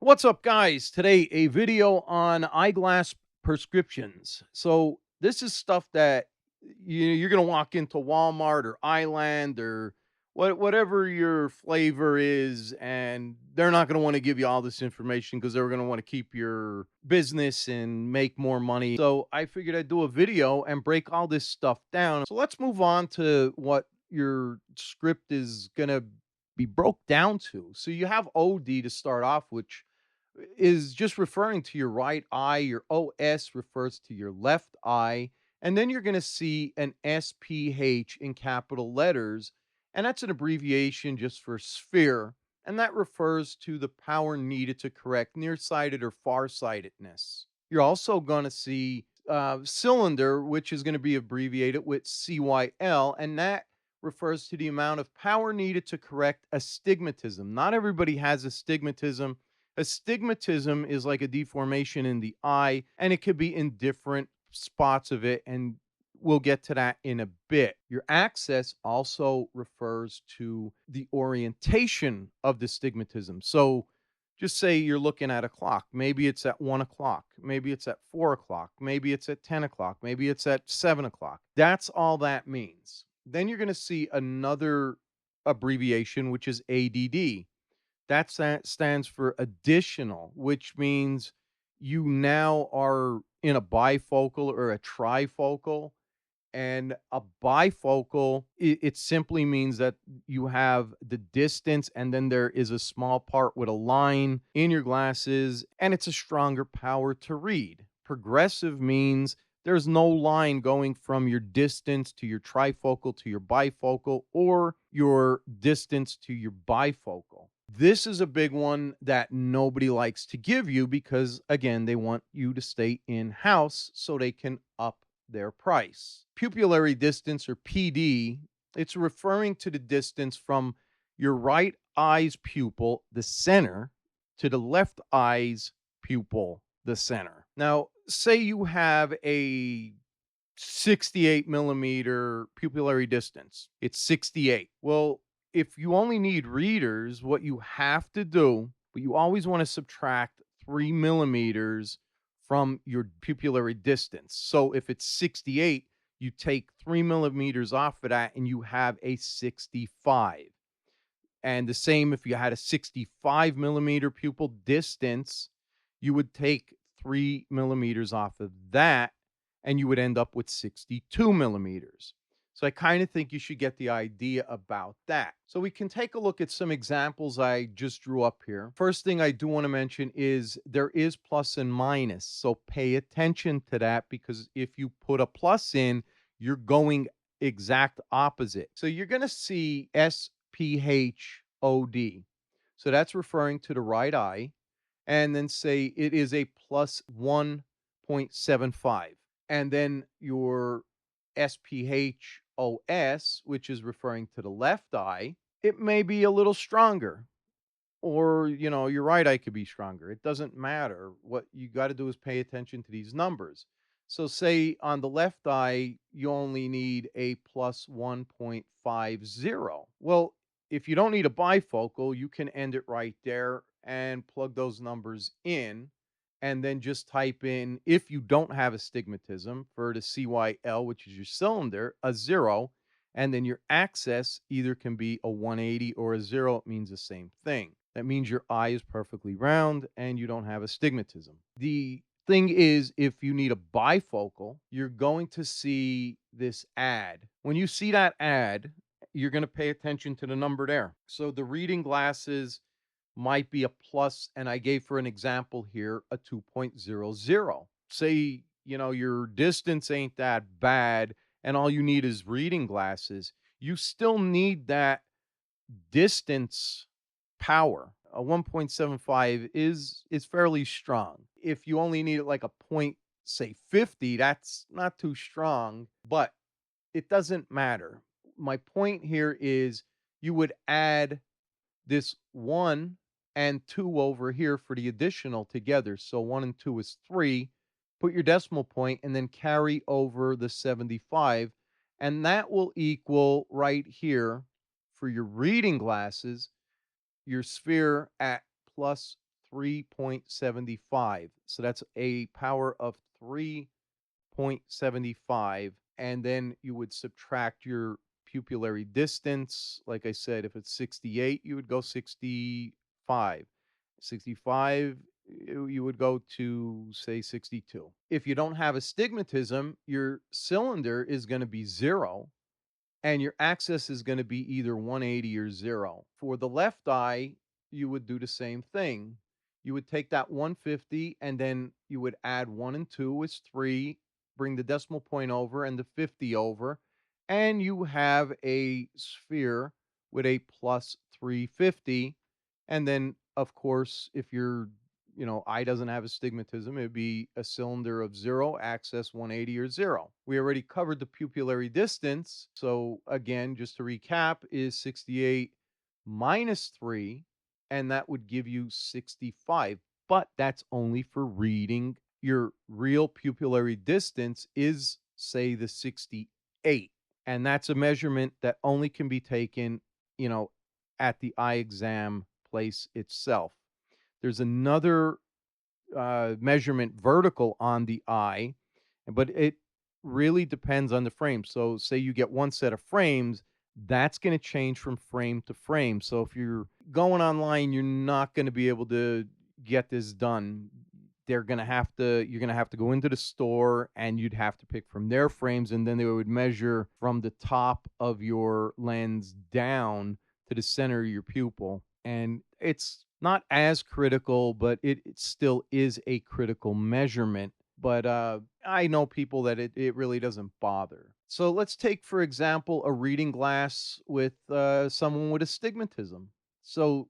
What's up, guys? Today, a video on eyeglass prescriptions. So, this is stuff that you're going to walk into Walmart or Island or whatever your flavor is, and they're not going to want to give you all this information because they're going to want to keep your business and make more money. So, I figured I'd do a video and break all this stuff down. So, let's move on to what your script is going to be broke down to. So, you have OD to start off, which is just referring to your right eye. Your OS refers to your left eye. And then you're going to see an SPH in capital letters. And that's an abbreviation just for sphere. And that refers to the power needed to correct nearsighted or farsightedness. You're also going to see cylinder, which is going to be abbreviated with CYL. And that refers to the amount of power needed to correct astigmatism. Not everybody has astigmatism. Astigmatism is like a deformation in the eye, and it could be in different spots of it, and we'll get to that in a bit. Your axis also refers to the orientation of the stigmatism. So just say you're looking at a clock. Maybe it's at 1 o'clock. Maybe it's at 4 o'clock. Maybe it's at 10 o'clock. Maybe it's at 7 o'clock. That's all that means. Then you're going to see another abbreviation, which is ADD. That stands for additional, which means you now are in a bifocal or a trifocal. And a bifocal, it simply means that you have the distance, and then there is a small part with a line in your glasses, and it's a stronger power to read. Progressive means there's no line going from your distance to your trifocal to your bifocal or your distance to your bifocal. This is a big one that nobody likes to give you because, again, they want you to stay in house so they can up their price. Pupillary distance, or PD, it's referring to the distance from your right eye's pupil, the center, to the left eye's pupil, the center. Now, say you have a 68 millimeter pupillary distance. It's 68. Well, if you only need readers, what you have to do, but you always want to subtract 3 millimeters from your pupillary distance. So if it's 68, you take 3 millimeters off of that and you have a 65. And the same if you had a 65 millimeter pupil distance, you would take 3 millimeters off of that and you would end up with 62 millimeters. So I kind of think you should get the idea about that. So we can take a look at some examples I just drew up here. First thing I do want to mention is there is plus and minus. So pay attention to that because if you put a plus in, you're going exact opposite. So you're going to see SPHOD. So that's referring to the right eye. And then say it is a plus 1.75. And then your SPHOS, which is referring to the left eye, it may be a little stronger. Or, your right eye could be stronger. It doesn't matter. What you got to do is pay attention to these numbers. So, say on the left eye, you only need a plus 1.50. Well, if you don't need a bifocal, you can end it right there and plug those numbers in. And then just type in, if you don't have astigmatism, for the CYL, which is your cylinder, a 0. And then your axis either can be a 180 or a 0. It means the same thing. That means your eye is perfectly round and you don't have astigmatism. The thing is, if you need a bifocal, you're going to see this ad. When you see that ad, you're going to pay attention to the number there. So the reading glasses might be a plus, and I gave for an example here a 2.00. Say, your distance ain't that bad and all you need is reading glasses. You still need that distance power. A 1.75 is fairly strong. If you only need like a point, say 50, that's not too strong, but it doesn't matter. My point here is you would add this 1 and 2 over here for the additional together. So 1 and 2 is 3. Put your decimal point and then carry over the 75. And that will equal right here for your reading glasses, your sphere at plus 3.75. So that's a power of 3.75. And then you would subtract your pupillary distance. Like I said, if it's 68, you would go 65. 65, you would go to, say, 62. If you don't have astigmatism, your cylinder is going to be 0 and your axis is going to be either 180 or 0. For the left eye, you would do the same thing. You would take that 150 and then you would add 1 and 2 is 3, bring the decimal point over and the 50 over, and you have a sphere with a plus 350. And then, of course, if your eye doesn't have astigmatism, it'd be a cylinder of 0, axis 180 or 0. We already covered the pupillary distance. So again, just to recap, is 68 minus 3, and that would give you 65. But that's only for reading. Your real pupillary distance is, say, the 68. And that's a measurement that only can be taken, you know, at the eye exam place itself. There's another measurement vertical on the eye, but it really depends on the frame. So, say you get one set of frames, that's going to change from frame to frame. So, if you're going online, you're not going to be able to get this done. You're going to have to go into the store and you'd have to pick from their frames, and then they would measure from the top of your lens down to the center of your pupil. And it's not as critical, but it still is a critical measurement. But I know people that it really doesn't bother. So let's take, for example, a reading glass with someone with astigmatism. So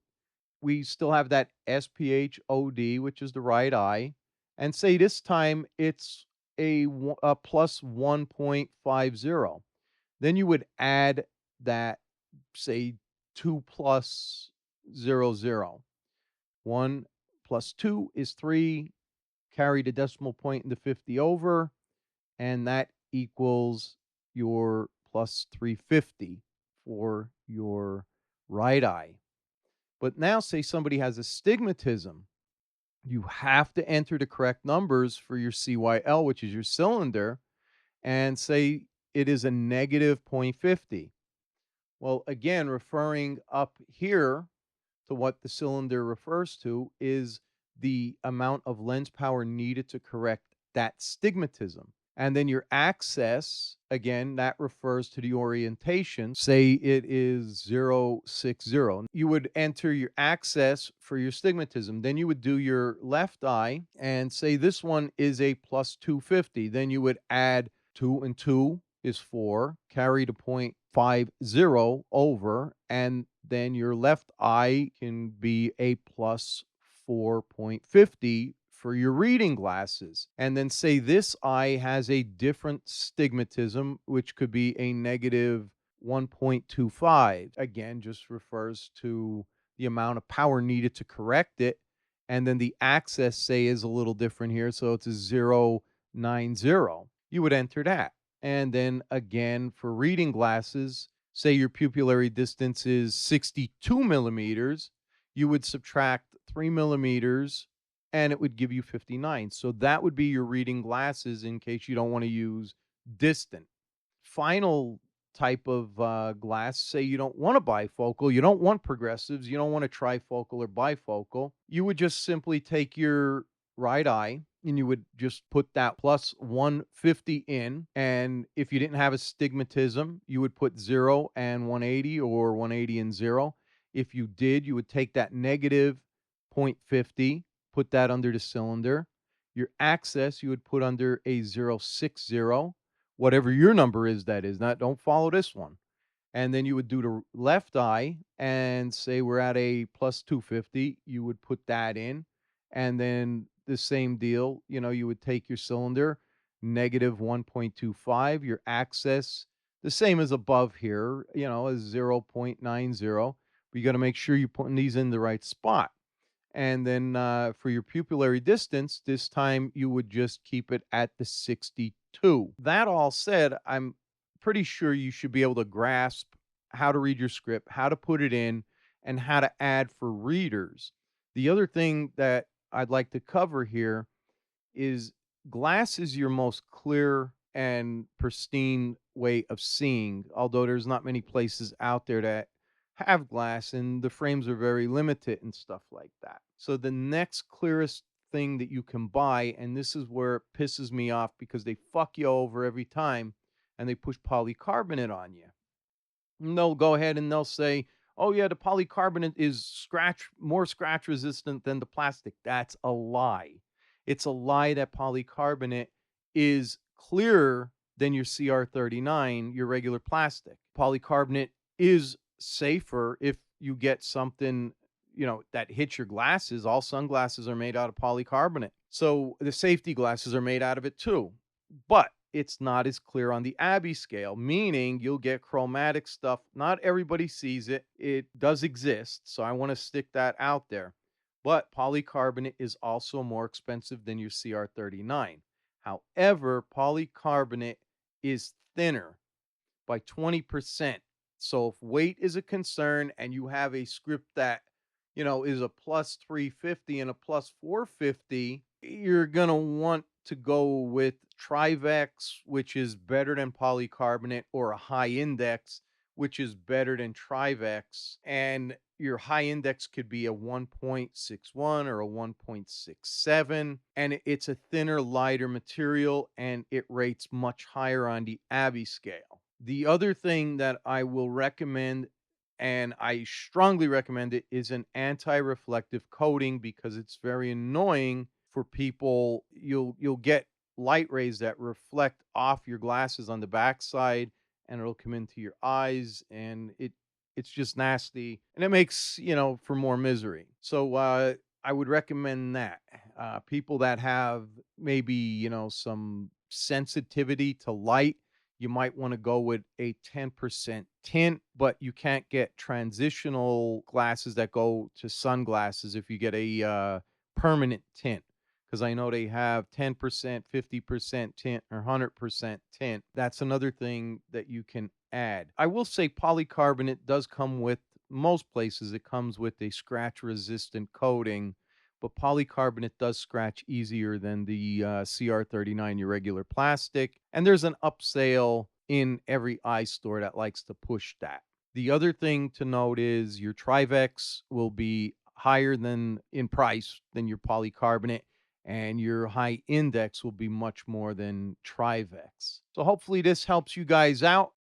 we still have that SPHOD, which is the right eye. And say this time it's a plus 1.50. Then you would add that, say, 2 plus 00. 1 plus 2 is 3. Carry the decimal point in the 50 over, and that equals your plus 350 for your right eye. But now, say somebody has astigmatism, you have to enter the correct numbers for your CYL, which is your cylinder, and say it is a negative 0.50. Well, again, referring up here to what the cylinder refers to is the amount of lens power needed to correct that stigmatism. And then your axis, again, that refers to the orientation. Say it is 060. You would enter your axis for your stigmatism. Then you would do your left eye and say this one is a plus 250. Then you would add 2 and 2 is 4, carry the point 50 over, and then your left eye can be a plus 4.50 for your reading glasses. And then say this eye has a different stigmatism, which could be a negative 1.25. Again, just refers to the amount of power needed to correct it. And then the axis, say, is a little different here. So it's a 0.90. You would enter that. And then again, for reading glasses, say your pupillary distance is 62 millimeters, you would subtract 3 millimeters and it would give you 59. So that would be your reading glasses in case you don't want to use distant. Final type of glass, say you don't want a bifocal, you don't want progressives, you don't want a trifocal or bifocal, you would just simply take your right eye and you would just put that plus 150 in. And if you didn't have astigmatism, you would put 0 and 180 or 180 and 0. If you did, you would take that negative 0.50, put that under the cylinder. Your axis, you would put under a 060, whatever your number is, that is. Not, don't follow this one. And then you would do the left eye and say we're at a plus 250. You would put that in. And then the same deal, you would take your cylinder, negative 1.25, your axis, the same as above here, is 0.90. But you got to make sure you're putting these in the right spot. And then for your pupillary distance, this time you would just keep it at the 62. That all said, I'm pretty sure you should be able to grasp how to read your script, how to put it in, and how to add for readers. The other thing that I'd like to cover here is glass is your most clear and pristine way of seeing, although there's not many places out there that have glass and the frames are very limited and stuff like that. So the next clearest thing that you can buy, and this is where it pisses me off because they fuck you over every time and they push polycarbonate on you. And they'll go ahead and they'll say, "Oh yeah, the polycarbonate is more scratch resistant than the plastic." That's a lie. It's a lie that polycarbonate is clearer than your CR39, your regular plastic. Polycarbonate is safer if you get something, that hits your glasses. All sunglasses are made out of polycarbonate. So the safety glasses are made out of it too. But it's not as clear on the Abbey scale, meaning you'll get chromatic stuff. Not everybody sees it. It does exist. So I want to stick that out there. But polycarbonate is also more expensive than your CR39. However, polycarbonate is thinner by 20%. So if weight is a concern and you have a script that, is a plus 350 and a plus 450, you're going to want to go with Trivex, which is better than polycarbonate, or a high index, which is better than Trivex. And your high index could be a 1.61 or a 1.67. And it's a thinner, lighter material, and it rates much higher on the Abbey scale. The other thing that I will recommend, and I strongly recommend it, is an anti-reflective coating because it's very annoying for people. You'll get light rays that reflect off your glasses on the backside, and it'll come into your eyes, and it's just nasty, and it makes, for more misery. So I would recommend that. People that have maybe, some sensitivity to light, you might want to go with a 10% tint, but you can't get transitional glasses that go to sunglasses if you get a permanent tint. Because I know they have 10%, 50% tint, or 100% tint. That's another thing that you can add. I will say polycarbonate does come with, most places, it comes with a scratch resistant coating, but polycarbonate does scratch easier than the CR39, your regular plastic. And there's an upsale in every eye store that likes to push that. The other thing to note is your Trivex will be higher than in price than your polycarbonate, and your high index will be much more than Trivex. So hopefully this helps you guys out.